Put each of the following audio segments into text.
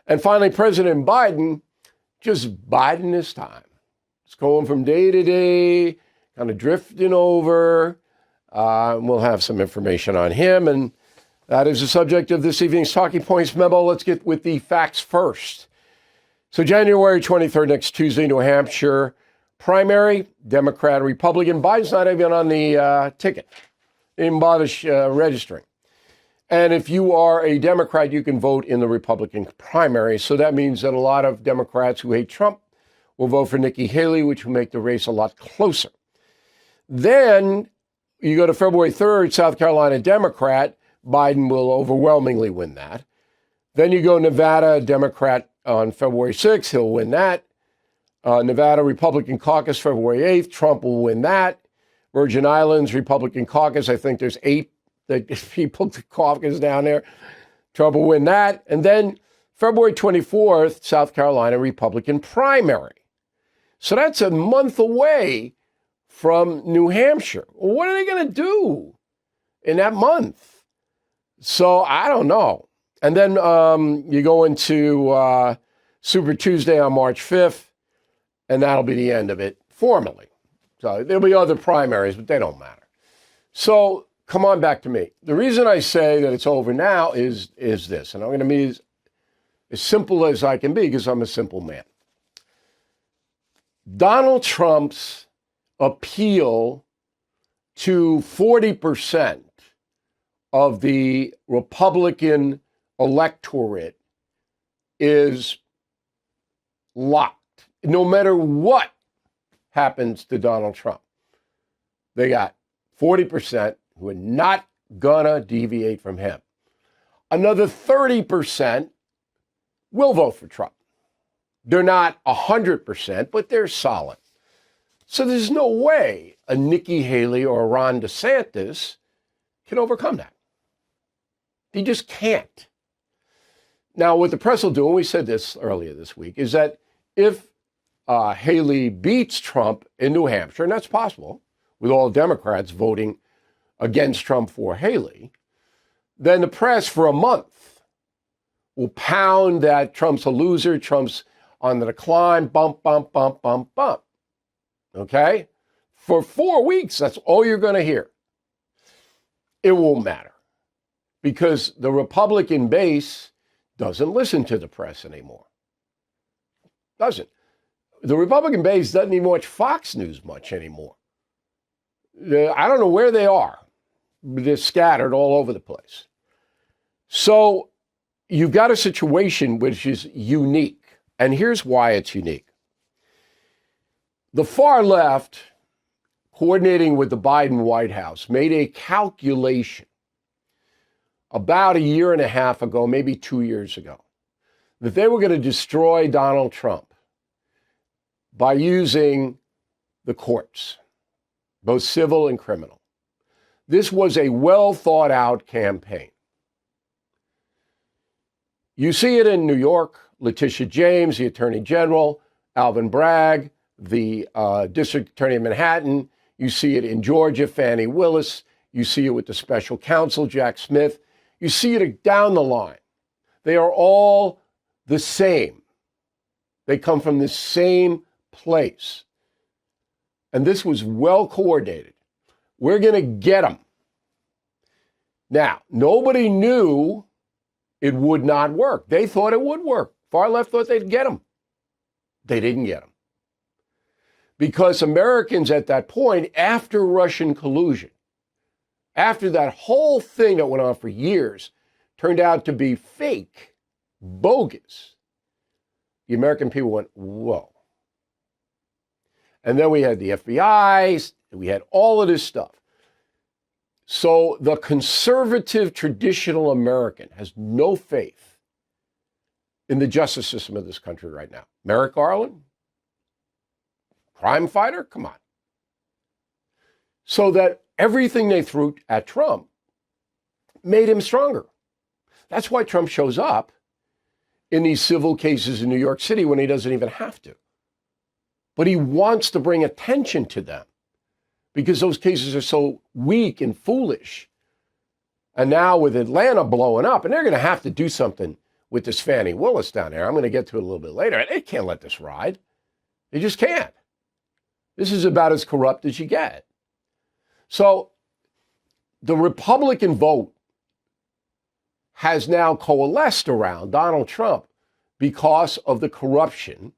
And finally, President Biden just biding his time. It's going from day to day, kind of drifting over. We'll have some information on him, and that is the subject of this evening's Talking Points memo. Let's get with the facts first. So January 23rd, next Tuesday, New Hampshire primary, Democrat, Republican. Biden's not even on the ticket. They didn't bother registering. And if you are a Democrat, you can vote in the Republican primary. So that means that a lot of Democrats who hate Trump will vote for Nikki Haley, which will make the race a lot closer. Then you go to February 3rd, South Carolina Democrat. Biden will overwhelmingly win that. Then you go Nevada Democrat on February 6th. He'll win that. Nevada Republican caucus February 8th. Trump will win that. Virgin Islands Republican caucus. I think there's 8 people to caucus down there. Trump will win that. And then February 24th, South Carolina Republican primary. So that's a month away from New Hampshire. Well, what are they going to do in that month? So I don't know. And then you go into Super Tuesday on March 5th, and that'll be the end of it formally. So there'll be other primaries, but they don't matter. So come on back to me. The reason I say that it's over now is this, and I'm going to be as simple as I can be because I'm a simple man. Donald Trump's appeal to 40% of the Republican electorate is locked. No matter what happens to Donald Trump, they got 40% who are not gonna deviate from him. Another 30% will vote for Trump. They're not 100%, but they're solid. So there's no way a Nikki Haley or a Ron DeSantis can overcome that. He just can't. Now, what the press will do, and we said this earlier this week, is that if Haley beats Trump in New Hampshire, and that's possible, with all Democrats voting against Trump for Haley, then the press for a month will pound that Trump's a loser, Trump's on the decline, bump, bump, bump, bump, bump. Okay? For 4 weeks, that's all you're going to hear. It won't matter because the Republican base doesn't listen to the press anymore. Doesn't. The Republican base doesn't even watch Fox News much anymore. I don't know where they are. They're scattered all over the place. So you've got a situation which is unique. And here's why it's unique. The far left, coordinating with the Biden White House, made a calculation about a year and a half ago, maybe 2 years ago, that they were going to destroy Donald Trump by using the courts, both civil and criminal. This was a well thought out campaign. You see it in New York. Letitia James, the Attorney General, Alvin Bragg, the District Attorney of Manhattan. You see it in Georgia, Fani Willis. You see it with the special counsel, Jack Smith. You see it down the line. They are all the same. They come from the same place. And this was well coordinated. We're going to get them. Now, nobody knew it would not work. They thought it would work. Far left thought they'd get them. They didn't get them. Because Americans at that point, after Russian collusion, after that whole thing that went on for years turned out to be fake, bogus, the American people went, whoa. And then we had the FBI, we had all of this stuff. So the conservative, traditional American has no faith in the justice system of this country right now. Merrick Garland, crime fighter, come on. So that everything they threw at Trump made him stronger. That's why Trump shows up in these civil cases in New York City when he doesn't even have to. But he wants to bring attention to them because those cases are so weak and foolish. And now with Atlanta blowing up, and they're going to have to do something with this Fannie Willis down there. I'm going to get to it a little bit later. They can't let this ride. They just can't. This is about as corrupt as you get. So the Republican vote has now coalesced around Donald Trump because of the corruption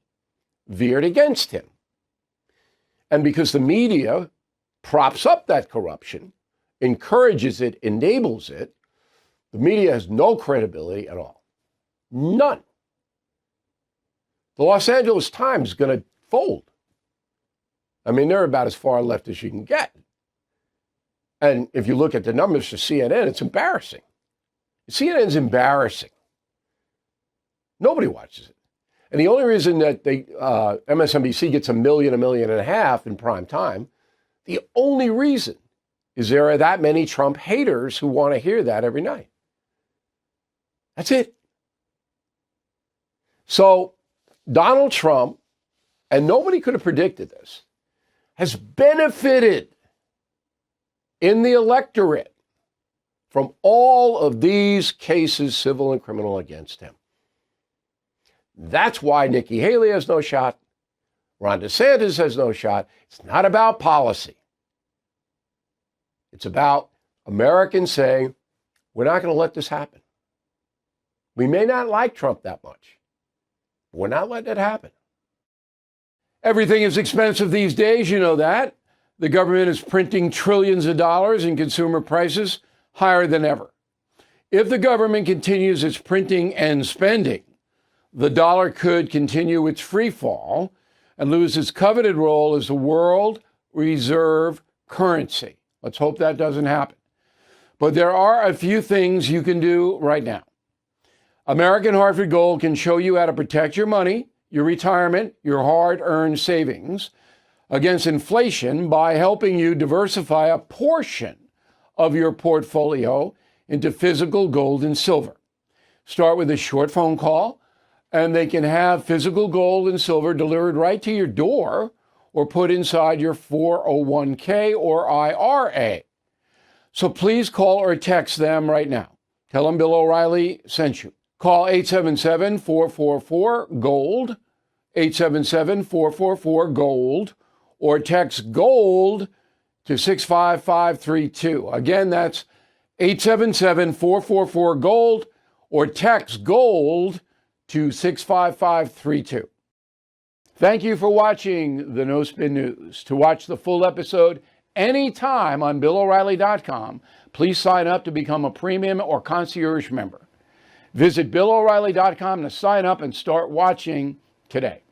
veered against him. And because the media props up that corruption, encourages it, enables it, the media has no credibility at all. None. The Los Angeles Times is going to fold. I mean, they're about as far left as you can get. And if you look at the numbers for CNN, it's embarrassing. CNN's embarrassing. Nobody watches it. And the only reason that MSNBC gets 1 million, 1.5 million in prime time, the only reason is there are that many Trump haters who want to hear that every night. That's it. So Donald Trump, and nobody could have predicted this, has benefited in the electorate from all of these cases, civil and criminal, against him. That's why Nikki Haley has no shot. Ron DeSantis has no shot. It's not about policy. It's about Americans saying, we're not going to let this happen. We may not like Trump that much, but we're not letting it happen. Everything is expensive these days, you know that. The government is printing trillions of dollars and consumer prices higher than ever. If the government continues its printing and spending, the dollar could continue its free fall and lose its coveted role as the world reserve currency. Let's hope that doesn't happen. But there are a few things you can do right now. American Hartford Gold can show you how to protect your money, your retirement, your hard-earned savings against inflation by helping you diversify a portion of your portfolio into physical gold and silver. Start with a short phone call, and they can have physical gold and silver delivered right to your door or put inside your 401k or IRA. So please call or text them right now. Tell them Bill O'Reilly sent you. Call 877-444-GOLD, 877-444-GOLD, or text GOLD to 65532. Again, that's 877-444-GOLD, or text GOLD to 65532. Thank you for watching the No Spin News. To watch the full episode anytime on BillO'Reilly.com, please sign up to become a premium or concierge member. Visit BillO'Reilly.com to sign up and start watching today.